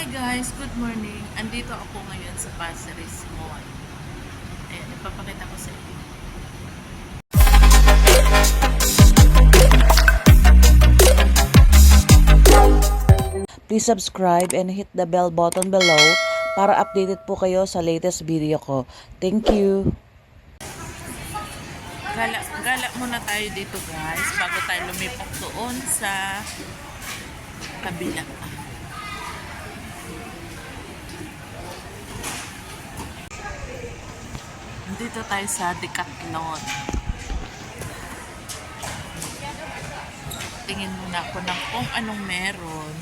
Hi guys, good morning. Andito ako ngayon sa Pasir Ris Mall. Ayan, ipapakita ko sa inyo. Please subscribe and hit the bell button below para updated po kayo sa latest video ko. Thank you! Gala muna tayo dito guys bago tayo lumipat doon sa kabila. Dito tayo sa Decathlon. Tingin muna ako ng kung anong meron.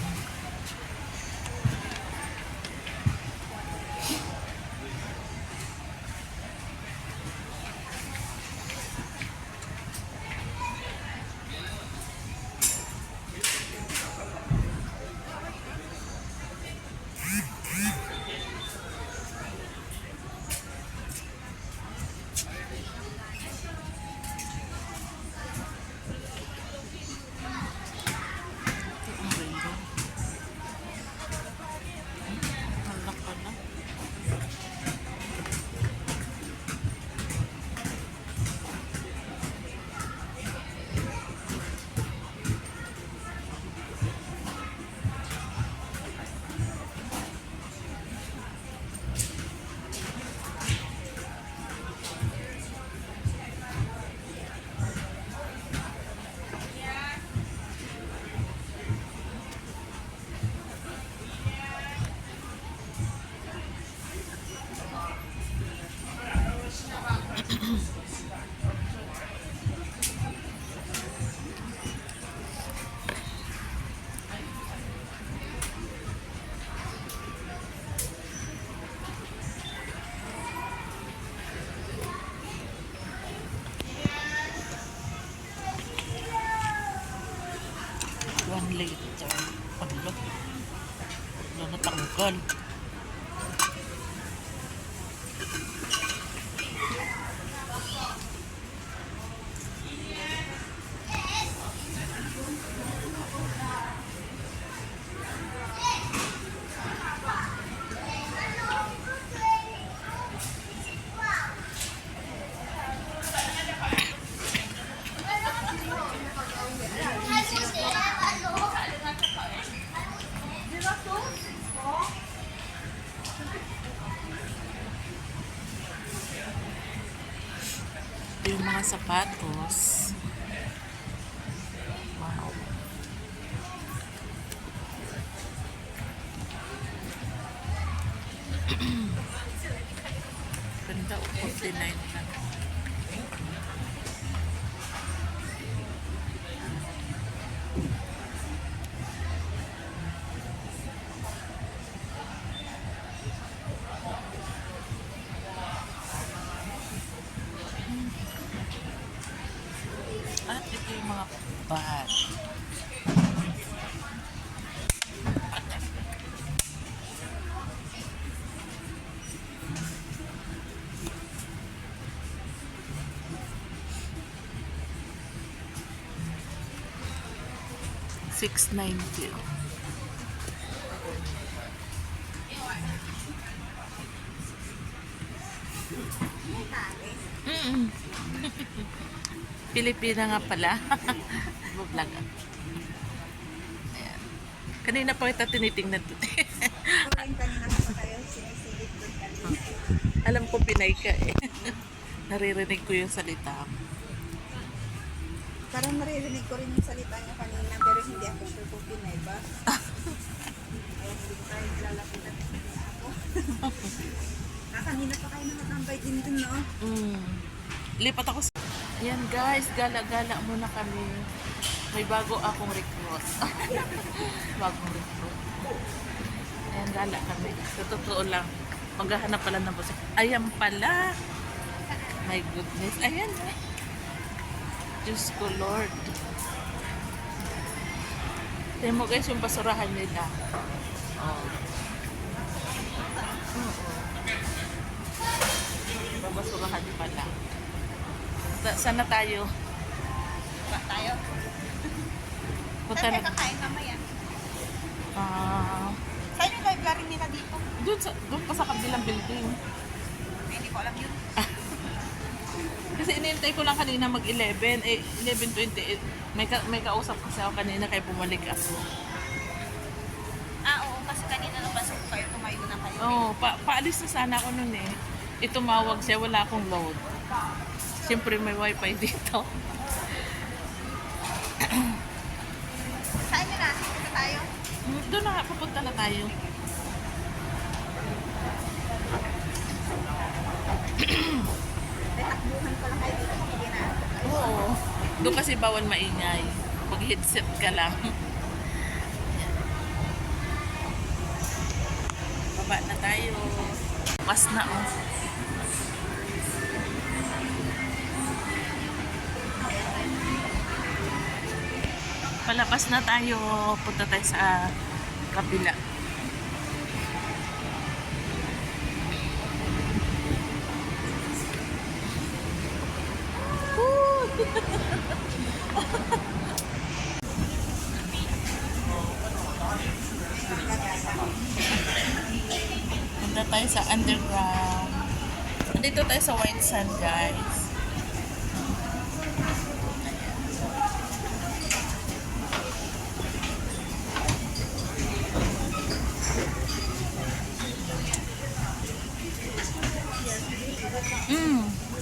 One liter. Paglo. Paglo na tanggal. Ito yung mga sapatos. Wow. Ganda o 49 lang. At ito yung mga bag. $6.90. Pilipina nga pala. Vlog. Ayan. Kanina pa kita tinitingnan doon. Alam ko Pinay ka eh. Naririnig ko yung salita mo. Parang naririnig ko rin yung salita niya kanina pero hindi ako sure kung Pinay ba. Kaya hindi ko tayo lalapitan ako. Kanina pa kayo nakatambay din dun, no? Lipat ako sa... Ayan guys, gala-gala muna kami. May bago akong recruit. Bagong recruit. Ayan, gala kami. Sa totoo lang, maghahanap pala ng busok. Ayan pala. My goodness. Ayan. Diyos ko Lord. Tignan mo guys yung basurahan nila. Oh. Babasurahan pala. Saan na tayo? Ba tayo? Punta Saan na. tayo kakain mamaya? Ah, Saan yung library Doon pa sa kabilang building. Ay, hindi ko alam yun. Kasi inintay ko lang kanina mag-11. 11:28. May kausap kasi ako kanina kaya bumalik ako. Oo, kasi kanina nabasok ko kayo, tumayo na kayo. Oo, paalis na sana ako nun eh. Tumawag siya, wala akong load. Siyempre may wifi dito. Saan yun na? Punta tayo? Doon na nga, papunta na tayo. May takbuhan pala kayo dito. Hindi na. Oo. Doon kasi bawal maingay. Pag headset ka lang. Baba na tayo. Bukas na oh. Palabas na tayo. Punta tayo sa kabila. Punta tayo sa underground. Dito tayo sa White Sand, guys.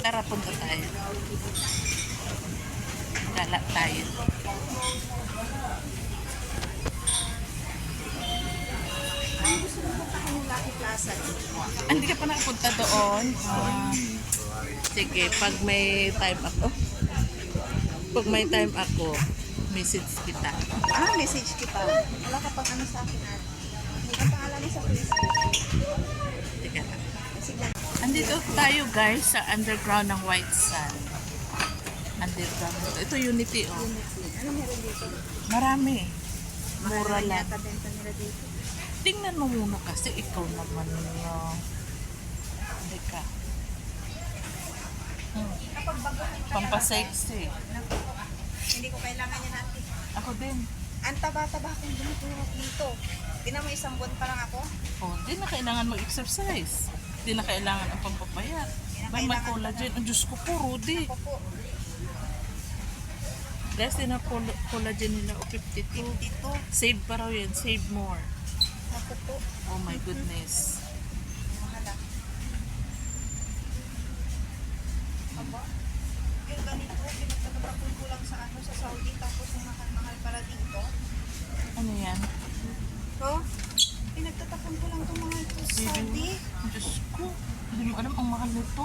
Tara, punta tayo. Gala tayo. Ang gusto mo punta kayo ng Lucky Plaza. Hindi ka pa nakapunta doon? Sige, pag may time ako. Pag may time ako, message kita. Message kita. Wala ka pang ano sa akin at hindi ka pangalan mo sa Facebook. Teka lang. Sige. Andito tayo guys sa underground ng White Sand. Underground. Ito Unity oh. Ano meron dito? Marami. Mura Mahal lang. yata benta nila dito. Tingnan mo muna kasi ikaw naman no. Hindi ka. Kapag bago Pampasexy. hindi ko kailangan yan natin. Ako din. Ang taba-taba akong dumutulog dito. Tinan mo isang buwan pa lang ako. Oh, di na kailangan mag-exercise. Di na kailangan ang pampapayat. May collagen. Ang Diyos ko po, Rudy. Ako po, Guys, din na collagen nila o 52. 52. Save pa raw yan. Save more. Ako po. Oh my goodness. Mahala. Aba, yung ganito, pinagtatapon ko lang sa ano, sa Saudi, tapos yung mahal-mahal pala dito. Ano yan? Oh, pinagtatapon ko lang itong mga ito sa Saudi. Ang Diyos ko. Hindi mo alam ang mahal nito.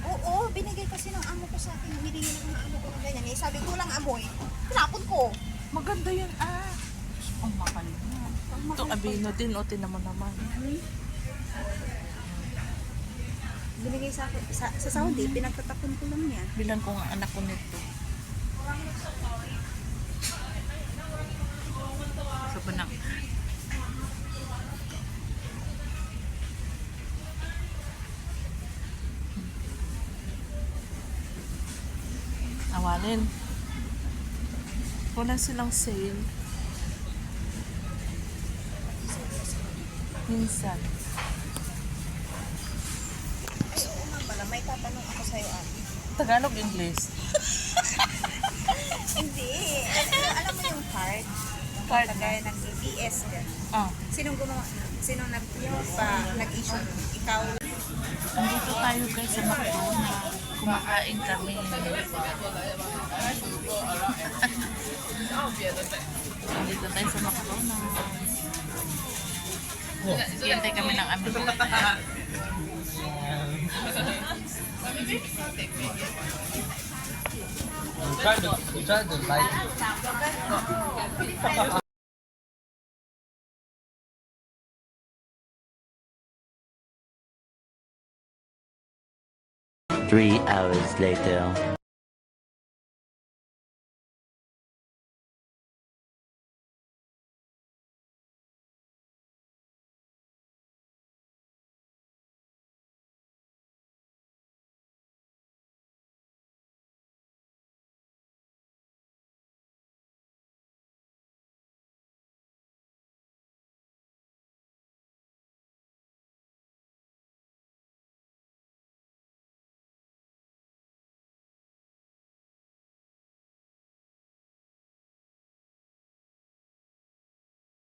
Oo, binigay kasi ng amo ko sa akin. Humilingi ng mga amo ko ng ganyan. Eh, sabi ko lang amoy, tinapon ko. Maganda yan ah. Diyos ko, ang mahal na. Ito, Abino din. O, tinan mo naman. Binigay sa akin, sa Saudi, pinagtatapon ko lang yan. Bilang ko nga anak ko nito. So, banang. Awalin. Wala silang sale. Minsan. Ay, oo nga pala, may tatanong ako sa'yo, ate. Tagalog, English. Hindi. Alam mo yung card? Card Kagaya ng ABS. Ah, Sinong gumawa? Sinong nag-issue? Ikaw? andito tayo guys sa McDo na kumakain kami. Andito tayo sa McDo na hintay kami ng amigo. We tried to like 3 hours later.